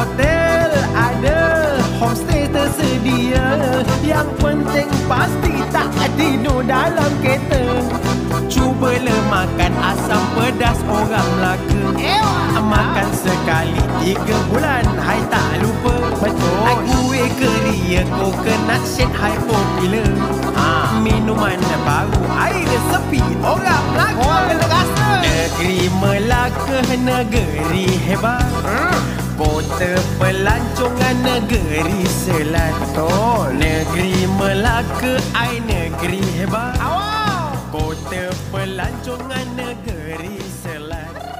hotel ada, homestay tersedia. Yang penting pasti tak tidur dalam kereta. Cubalah makan asam pedas orang Melaka. Makan sekali 3 bulan, hai tak lupa. Betul. Kuih keria, coconut shake, hai popular. Minuman baru, air sepi orang Melaka. Orang kena rasa. Negeri Melaka, negeri hebat. Kota pelancongan, negeri selat. Betul. Negeri Melaka, ai negeri hebat. Awal. Kota pelancongan, negeri selat.